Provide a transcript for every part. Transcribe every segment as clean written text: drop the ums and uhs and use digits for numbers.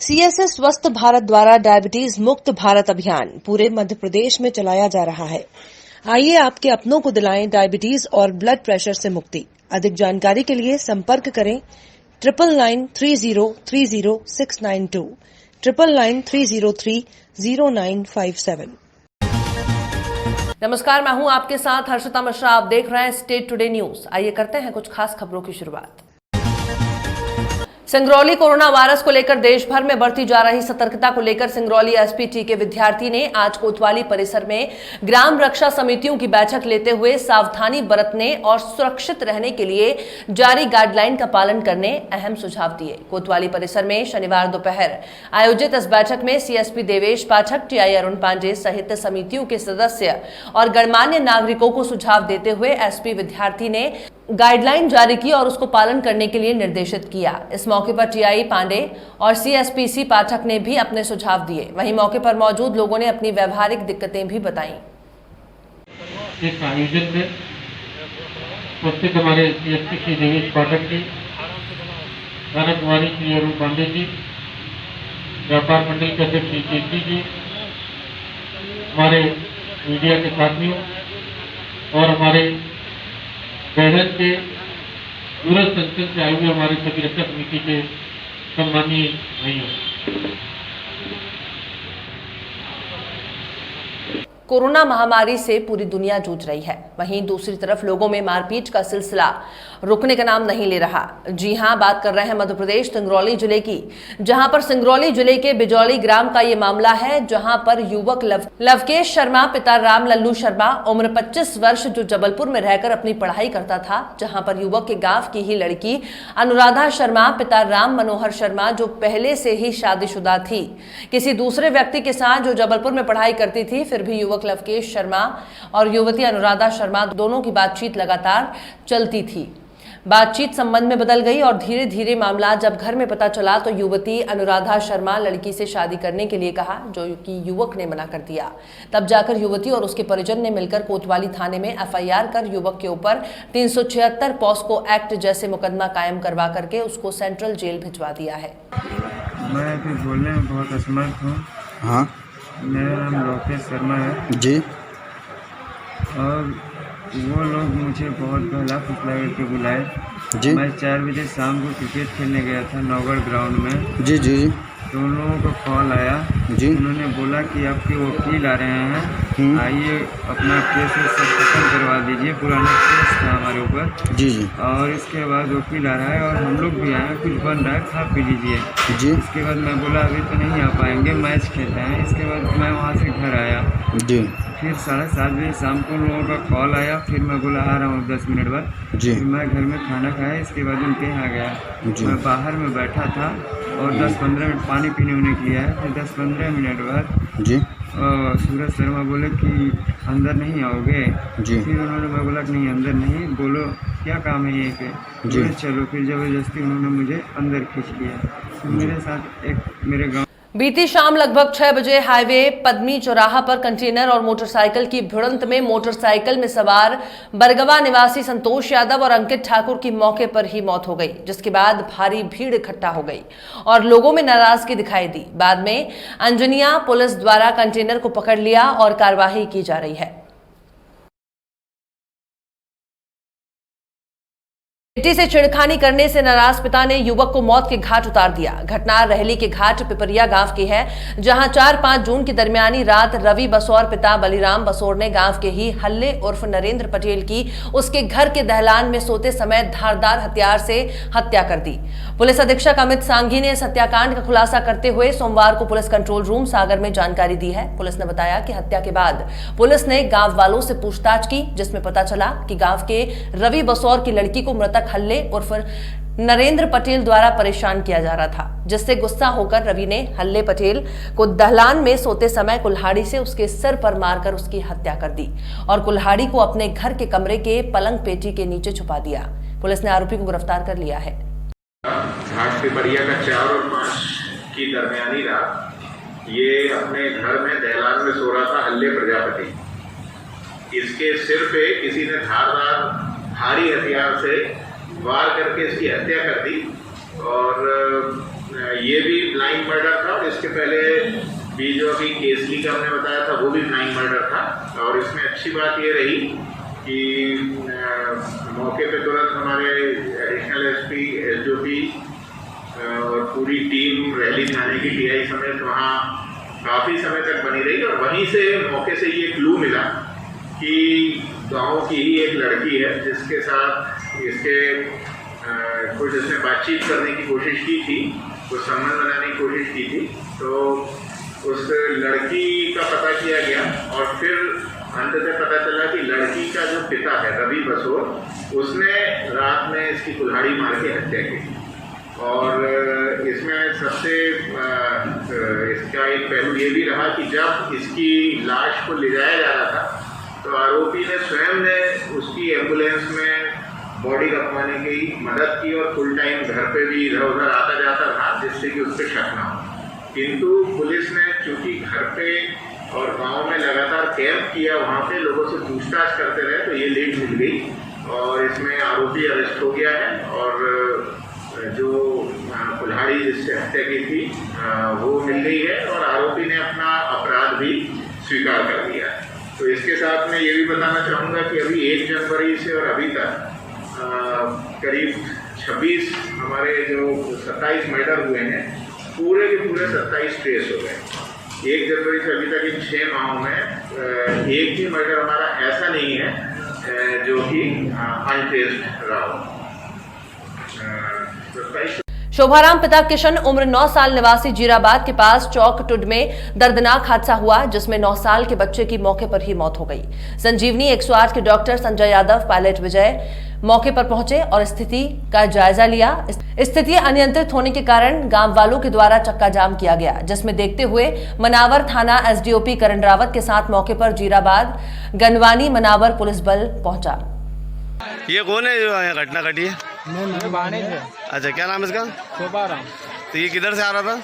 CSS स्वस्थ भारत द्वारा diabetes मुक्त भारत अभियान पूरे मध्य प्रदेश में चलाया जा रहा है। आइए आपके अपनों को दिलाएं डायबिटीज और ब्लड प्रेशर से मुक्ति। अधिक जानकारी के लिए संपर्क करें 9993030692 9993030957। नमस्कार, मैं हूं आपके साथ हर्षिता मिश्रा। आप देख रहे हैं स्टेट टुडे न्यूज। आइए करते हैं कुछ खास खबरों की शुरुआत। सिंगरौली कोरोना वायरस को लेकर देश भर में बढ़ती जा रही सतर्कता को लेकर सिंगरौली एसपीटी के विद्यार्थी ने आज कोतवाली परिसर में ग्राम रक्षा समितियों की बैठक लेते हुए सावधानी बरतने और सुरक्षित रहने के लिए जारी गाइडलाइन का पालन करने अहम सुझाव दिए। कोतवाली परिसर में शनिवार दोपहर आयोजित इस बैठक में सीएसपी देवेश पाठक, टीआई अरुण पांडे सहित समितियों के सदस्य और गणमान्य नागरिकों को सुझाव देते हुए एसपी विद्यार्थी ने गाइडलाइन जारी की और उसको पालन करने के लिए निर्देशित किया। इस मौके पर टीआई पांडे और सीएसपीसी पाठक ने भी अपने सुझाव दिए। वहीं मौके पर मौजूद लोगों ने अपनी व्यवहारिक दिक्कतें भी बताईं। इस आयोजन में उपस्थित हमारे सीएसपीसी देवेश पाठक जी, थाना कुमारी श्री अरुण पांडे जी, व्यापार मंडल के अध्यक्ष श्री केसी जी, हमारे मीडिया के साथियों और हमारे बहन के दूरस्थ अंचल से आए हुए हमारे सभी रक्षा समिति के सम्मानीय भाइयों। कोरोना महामारी से पूरी दुनिया जूझ रही है। वहीं दूसरी तरफ लोगों में मारपीट का सिलसिला रुकने का नाम नहीं ले रहा। जी हां, बात कर रहे हैं मध्य प्रदेश सिंगरौली जिले की, जहां पर सिंगरौली जिले के बिजौली ग्राम का ये मामला है, जहां पर युवक लवकेश शर्मा पिता राम लल्लू शर्मा उम्र 25 वर्ष जो जबलपुर में रहकर अपनी पढ़ाई करता था, जहां पर युवक के गांव की ही लड़की अनुराधा शर्मा पिता राम मनोहर शर्मा जो पहले से ही शादीशुदा थी किसी दूसरे व्यक्ति के साथ जो जबलपुर में पढ़ाई करती थी, फिर भी युवक लवकेश शर्मा और युवती अनुराधा शर्मा दोनों की बातचीत लगातार चलती थी। बातचीत संबंध में बदल गई और धीरे धीरे मामला जब घर में पता चला तो युवती अनुराधा शर्मा लड़की से शादी करने के लिए कहा, जो कि युवक ने मना कर दिया। तब जाकर युवती और उसके परिजन ने मिलकर कोतवाली थाने में एफआईआर कर युवक के ऊपर 376 पॉस्को एक्ट जैसे मुकदमा कायम करवा करके उसको सेंट्रल जेल भिजवा दिया है। मैं अभी बोलने में बहुत असमर्थ हूँ। हाँ, मेरा नाम लवकेश शर्मा है जी। और वो लोग मुझे बहुत बहला फुसला करके बुलाए जी। मैं 4 बजे शाम को क्रिकेट खेलने गया था नौगढ़ ग्राउंड में। जी जी जी। तो उन लोगों को कॉल आया जी। उन्होंने बोला कि आपके वकील आ रहे हैं, आइए अपना केस खत्म करवा दीजिए, पुराना केस था हमारे ऊपर। जी जी। और इसके बाद वकील आ रहा है और हम लोग भी आए, कुछ बन रहा है, खा पी लीजिए। जी। इसके बाद मैं बोला अभी तो नहीं आ पाएंगे, मैच खेलते हैं। इसके बाद मैं वहाँ से घर आया। जी। फिर 7:30 बजे शाम को लोगों का कॉल आया। फिर मैं बोला आ रहा हूँ 10 मिनट बाद। जी। फिर मैं घर में खाना खाया, इसके बाद उनके यहाँ गया। मैं बाहर में बैठा था और 10-15 मिनट पानी पीने उन्हें के लिए आया। फिर 10-15 मिनट बाद जी सूरज शर्मा बोले कि अंदर नहीं आओगे। जी। फिर उन्होंने, मैं बोला कि नहीं अंदर नहीं, बोलो क्या काम है यहीं पे। जी। चलो। फिर ज़बरदस्ती उन्होंने मुझे अंदर खींच लिया। तो मेरे साथ एक मेरे गाँव बीती शाम लगभग 6 बजे हाईवे पद्मी चौराहा पर कंटेनर और मोटरसाइकिल की भिड़ंत में मोटरसाइकिल में सवार बरगवा निवासी संतोष यादव और अंकित ठाकुर की मौके पर ही मौत हो गई, जिसके बाद भारी भीड़ इकट्ठा हो गई और लोगों में नाराजगी दिखाई दी। बाद में अंजनिया पुलिस द्वारा कंटेनर को पकड़ लिया और कार्रवाई की जा रही है। बेटी से छेड़खानी करने से नाराज पिता ने युवक को मौत के घाट उतार दिया। घटना रहली के घाट पिपरिया गांव की है, जहां 4-5 जून की दरमियानी रात रवि बसौर पिता बलिराम बसौर ने गांव के ही हल्ले उर्फ नरेंद्र पटेल की उसके घर के दहलान में सोते समय धारदार हथियार से हत्या कर दी। पुलिस अधीक्षक अमित सांघी ने इस हत्याकांड का खुलासा करते हुए सोमवार को पुलिस कंट्रोल रूम सागर में जानकारी दी है। पुलिस ने बताया कि हत्या के बाद पुलिस ने गांव वालों से पूछताछ की, जिसमें पता चला कि गांव के रवि बसौर की लड़की को मृतक हल्ले उर्फ नरेंद्र पटेल द्वारा परेशान किया जा रहा था, जिससे गुस्सा होकर रवि ने हल्ले पटेल को दहलान में सोते समय कुल्हाड़ी से उसके सिर पर मारकर उसकी हत्या कर दी और कुल्हाड़ी को अपने घर के कमरे के पलंग पेटी के नीचे छुपा दिया। पुलिस ने आरोपी को गिरफ्तार कर लिया है। घाट पिपरिया का 4 और 5 की दरमियानी रात ये अपने घर में दहलान में सो रहा था हल्ले प्रजापति। इसके सिर पे किसी ने धारदार भारी हथियार से वार करके इसकी हत्या कर दी और ये भी ब्लाइंड मर्डर था और इसके पहले भी जो अभी केसली का हमने बताया था वो भी ब्लाइंड मर्डर था। और इसमें अच्छी बात ये रही कि मौके पे तुरंत हमारे एडिशनल एसपी, एसडीओपी और पूरी टीम रैली थाने की टीआई समेत वहाँ काफ़ी समय तक बनी रही और वहीं से मौके से ये क्लू मिला कि गांव की ही एक लड़की है जिसके साथ इसके कुछ इसने बातचीत करने की कोशिश की थी, कुछ संबंध बनाने की कोशिश की थी। तो उस लड़की का पता किया गया और फिर अंततः पता चला कि लड़की का जो पिता है रवि बसोर, उसने रात में इसकी कुल्हाड़ी मार के हत्या की। और इसमें सबसे इसका एक पहलू ये भी रहा कि जब इसकी लाश को ले जाया जा रहा था तो आरोपी ने स्वयं ने उसकी एम्बुलेंस में बॉडी रखवाने की मदद की और फुल टाइम घर पे भी इधर उधर आता जाता रहा जिससे कि उस पर शक ना हो। किंतु पुलिस ने चूंकि घर पे और गांव में लगातार कैंप किया, वहाँ पे लोगों से पूछताछ करते रहे तो ये लीड मिल गई और इसमें आरोपी अरेस्ट हो गया है। और जो कुल्हाड़ी जिससे हत्या की थी वो मिल गई है और आरोपी ने अपना अपराध भी स्वीकार कर लिया है। तो इसके साथ मैं ये भी बताना चाहूँगा कि अभी 1 जनवरी से और अभी तक करीब 26 हमारे जो 27 मर्डर हुए हैं, पूरे के पूरे 27 ट्रेस हो गए। 1 जनवरी से अभी तक इन 6 माहों में एक भी मर्डर हमारा ऐसा नहीं है जो कि अनट्रेस्ड रहा हो। शोभाराम पिता किशन उम्र 9 साल निवासी जीराबाद के पास चौक टुड में दर्दनाक हादसा हुआ जिसमें 9 साल के बच्चे की मौके पर ही मौत हो गई। संजीवनी 108 के डॉक्टर संजय यादव, पायलट विजय मौके पर पहुंचे और स्थिति का जायजा लिया। स्थिति अनियंत्रित होने के कारण गांव वालों के द्वारा चक्का जाम किया गया, जिसमें देखते हुए मनावर थाना एसडीओपी करण रावत के साथ मौके पर जीराबाद गनवानी मनावर पुलिस बल पहुंचा। ये कौन है जो यहाँ घटना घटी है? मैं बाणे थे। अच्छा, क्या नाम है इसका? शोभाराम। तो ये किधर से आ रहा था?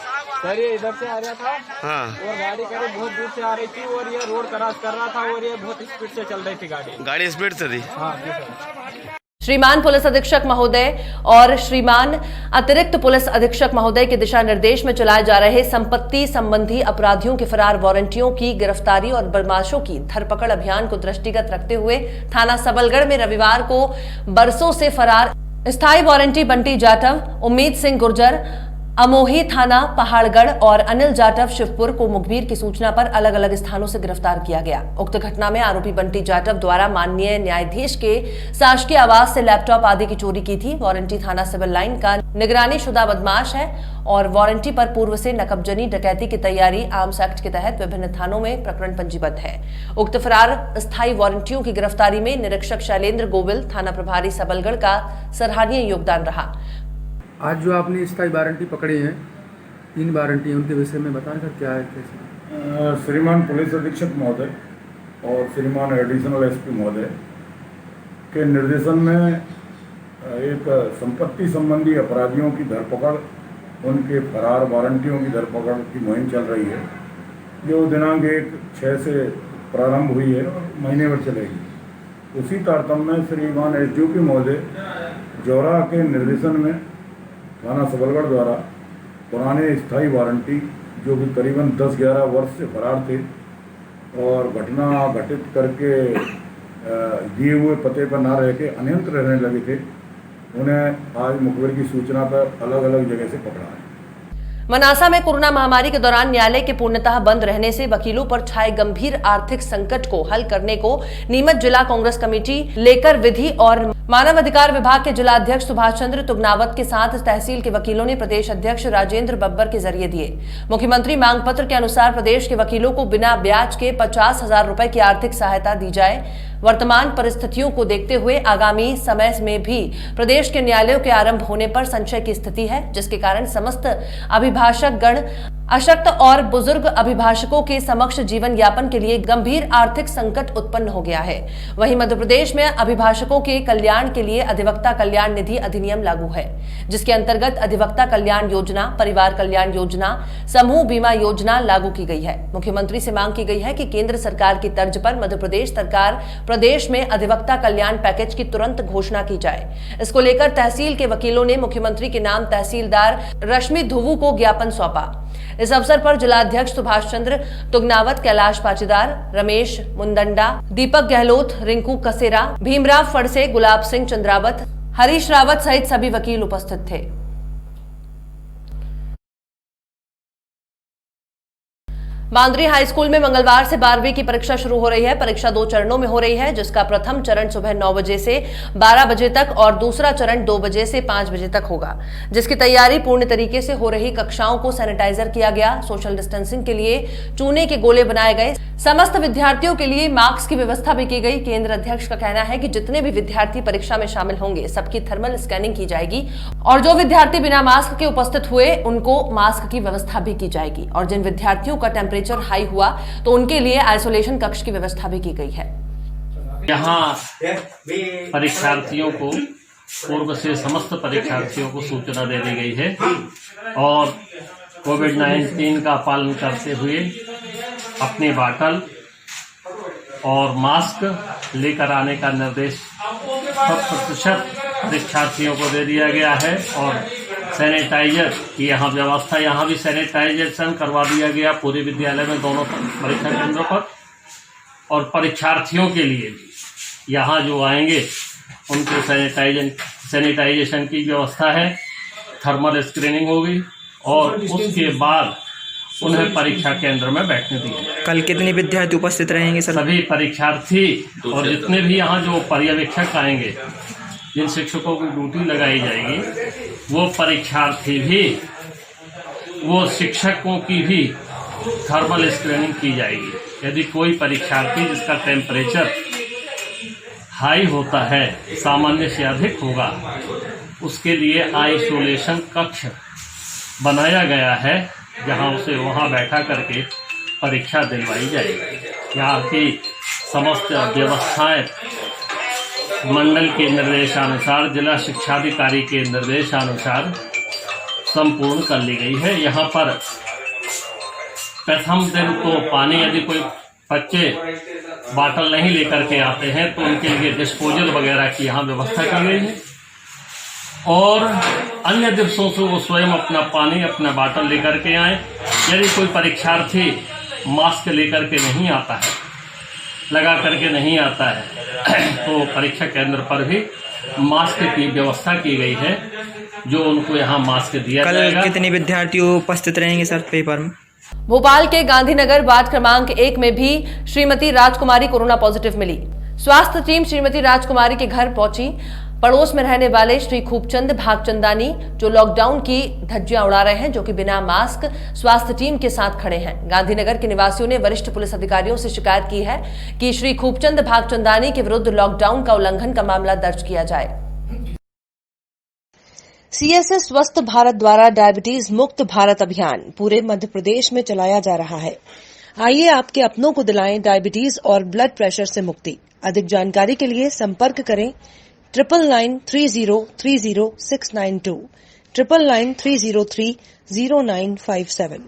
सर ये इधर से आ रहा था। हाँ। और गाड़ी करीब बहुत दूर से आ रही थी और ये रोड क्रॉस कर रहा था और ये बहुत स्पीड से चल रही थी गाड़ी स्पीड से थी? हाँ जी सर। श्रीमान पुलिस अधीक्षक महोदय और श्रीमान अतिरिक्त पुलिस अधीक्षक महोदय के दिशा निर्देश में चलाए जा रहे संपत्ति संबंधी अपराधियों के फरार वारंटियों की गिरफ्तारी और बदमाशों की धरपकड़ अभियान को दृष्टिगत रखते हुए थाना सबलगढ़ में रविवार को बरसों से फरार स्थायी वारंटी बंटी जाटव, उम्मीद सिंह गुर्जर, अमोही थाना पहाड़गढ़ और अनिल जाटव शिवपुर को मुखबिर की सूचना पर अलग अलग स्थानों से गिरफ्तार किया गया। उक्त घटना में आरोपी बंटी जाटव द्वारा माननीय न्यायाधीश के शासकीय आवास से लैपटॉप आदि की चोरी की थी। वारंटी थाना सिविल लाइन का निगरानी शुदा बदमाश है और वारंटी पर पूर्व से नकबजनी डकैती की तैयारी आर्म्स एक्ट के तहत विभिन्न थानों में प्रकरण पंजीबद्ध है। उक्त फरार स्थायी वारंटियों की गिरफ्तारी में निरीक्षक शैलेंद्र गोविल, थाना प्रभारी सबलगढ़ का सराहनीय योगदान रहा। आज जो आपने स्थायी वारंटी पकड़ी है, 3 वारंटी, उनके विषय में बताएं क्या है कैसे? श्रीमान पुलिस अधीक्षक महोदय और श्रीमान एडिशनल एसपी महोदय के निर्देशन में एक संपत्ति संबंधी अपराधियों की धरपकड़, उनके फरार वारंटियों की धरपकड़ की मुहिम चल रही है, जो दिनांक 1/6 से प्रारंभ हुई है और महीने भर चलेगी। उसी तारतम्य में श्रीमान एसडीओपी महोदय जौरा के निर्देशन में थाना सबलगढ़ द्वारा पुराने स्थायी वारंटी जो कि करीबन 10-11 वर्ष से फरार थे और घटना घटित करके दिए हुए पते पर ना रह के अन्यत्र रहने लगे थे, उन्हें आज मुखबिर की सूचना पर अलग अलग जगह से पकड़ा है। मनासा में कोरोना महामारी के दौरान न्यायालय के पूर्णतः बंद रहने से वकीलों पर छाए गंभीर आर्थिक संकट को हल करने को नीमच जिला कांग्रेस कमेटी लेकर विधि और मानव अधिकार विभाग के जिला अध्यक्ष सुभाष चंद्र तुगनावत के साथ तहसील के वकीलों ने प्रदेश अध्यक्ष राजेंद्र बब्बर के जरिए दिए। मुख्यमंत्री मांग पत्र के अनुसार प्रदेश के वकीलों को बिना ब्याज के 50,000 रुपए की आर्थिक सहायता दी जाए। वर्तमान परिस्थितियों को देखते हुए आगामी समय में भी प्रदेश के न्यायालयों के आरंभ होने पर संशय की स्थिति है, जिसके कारण समस्त अभिभाषक गण अशक्त और बुजुर्ग अभिभाषकों के समक्ष जीवन यापन के लिए गंभीर आर्थिक संकट उत्पन्न हो गया है। वहीं मध्य प्रदेश में अभिभाषकों के कल्याण के लिए अधिवक्ता कल्याण निधि अधिनियम लागू है, जिसके अंतर्गत अधिवक्ता कल्याण योजना, परिवार कल्याण योजना, समूह बीमा योजना लागू की गई है। मुख्यमंत्री से मांग की गई है कि केंद्र सरकार की तर्ज पर मध्य प्रदेश सरकार प्रदेश में अधिवक्ता कल्याण पैकेज की तुरंत घोषणा की जाए। इसको लेकर तहसील के वकीलों ने मुख्यमंत्री के नाम तहसीलदार रश्मि धुवू को ज्ञापन सौंपा। इस अवसर पर जिलाध्यक्ष सुभाष चंद्र तुगनावत, कैलाश पाटीदार, रमेश मुंदंडा, दीपक गहलोत, रिंकू कसेरा, भीमराव फड़से, गुलाब सिंह चंद्रावत, हरीश रावत सहित सभी वकील उपस्थित थे। मांदरी हाई स्कूल में मंगलवार से 12वीं की परीक्षा शुरू हो रही है। परीक्षा 2 चरणों में हो रही है, जिसका प्रथम चरण सुबह 9 बजे से 12 बजे तक और दूसरा चरण 2 बजे से 5 बजे तक होगा, जिसकी तैयारी पूर्ण तरीके से हो रही। कक्षाओं को सैनिटाइजर किया गया, सोशल डिस्टेंसिंग के लिए चूने के गोले बनाए गए, समस्त विद्यार्थियों के लिए मास्क की व्यवस्था भी की गई। केंद्र अध्यक्ष का कहना है कि जितने भी विद्यार्थी परीक्षा में शामिल होंगे सबकी थर्मल स्कैनिंग की जाएगी और जो विद्यार्थी बिना मास्क के उपस्थित हुए उनको मास्क की व्यवस्था भी की जाएगी और जिन विद्यार्थियों का टेम्परेचर हाई हुआ तो उनके लिए आइसोलेशन कक्ष की व्यवस्था भी की गई है। यहाँ परीक्षार्थियों को पूर्व से समस्त परीक्षार्थियों को सूचना दे दी गई है और कोविड-19 का पालन करते हुए अपनी बाटल और मास्क लेकर आने का निर्देश 100% परीक्षार्थियों को दे दिया गया है और सैनिटाइजर की यहाँ व्यवस्था, यहाँ भी सैनिटाइजेशन करवा दिया गया पूरे विद्यालय में, दोनों परीक्षा केंद्रों पर। और परीक्षार्थियों के लिए भी यहाँ जो आएंगे उनको सैनिटाइजेशन की व्यवस्था है, थर्मल स्क्रीनिंग होगी और उसके बाद उन्हें परीक्षा केंद्र में बैठने दिया। कल कितने विद्यार्थी उपस्थित रहेंगे सर? सभी परीक्षार्थी और जितने भी यहाँ जो पर्यवेक्षक आएंगे, जिन शिक्षकों की ड्यूटी लगाई जाएगी, वो परीक्षार्थी भी, वो शिक्षकों की भी थर्मल स्क्रीनिंग की जाएगी। यदि कोई परीक्षार्थी जिसका टेम्परेचर हाई होता है, सामान्य से अधिक होगा, उसके लिए आइसोलेशन कक्ष बनाया गया है, जहां उसे वहां बैठा करके परीक्षा दिलवाई जाएगी। यहाँ की समस्त व्यवस्थाएं मंडल के निर्देशानुसार, जिला शिक्षाधिकारी के निर्देशानुसार संपूर्ण कर ली गई है। यहाँ पर प्रथम दिन तो पानी, यदि कोई बच्चे बाटल नहीं लेकर के आते हैं तो उनके लिए डिस्पोजल वगैरह की यहाँ व्यवस्था की गई है और अन्य दिवसों से वो स्वयं अपना पानी, अपना बाटल लेकर के आए। यदि कोई परीक्षार्थी मास्क लेकर के नहीं आता है, लगा करके नहीं आता है, तो परीक्षा केंद्र पर भी मास्क की व्यवस्था की गई है, जो उनको यहाँ मास्क दिया जाएगा। कल कितने विद्यार्थी उपस्थित रहेंगे सर पेपर में? भोपाल के गांधीनगर वार्ड क्रमांक 1 में भी श्रीमती राजकुमारी कोरोना पॉजिटिव मिली। स्वास्थ्य टीम श्रीमती राजकुमारी के घर पहुंची। पड़ोस में रहने वाले श्री खूबचंद भागचंदानी जो लॉकडाउन की धज्जियां उड़ा रहे हैं, जो कि बिना मास्क स्वास्थ्य टीम के साथ खड़े हैं। गांधीनगर के निवासियों ने वरिष्ठ पुलिस अधिकारियों से शिकायत की है कि श्री खूबचंद भागचंदानी के विरुद्ध लॉकडाउन का उल्लंघन का मामला दर्ज किया जाए। सीएसएस स्वस्थ भारत द्वारा डायबिटीज मुक्त भारत अभियान पूरे मध्य प्रदेश में चलाया जा रहा है। आइए आपके अपनों को दिलाएं डायबिटीज और ब्लड प्रेशर से मुक्ति। अधिक जानकारी के लिए संपर्क करें 9993030692 9993030957।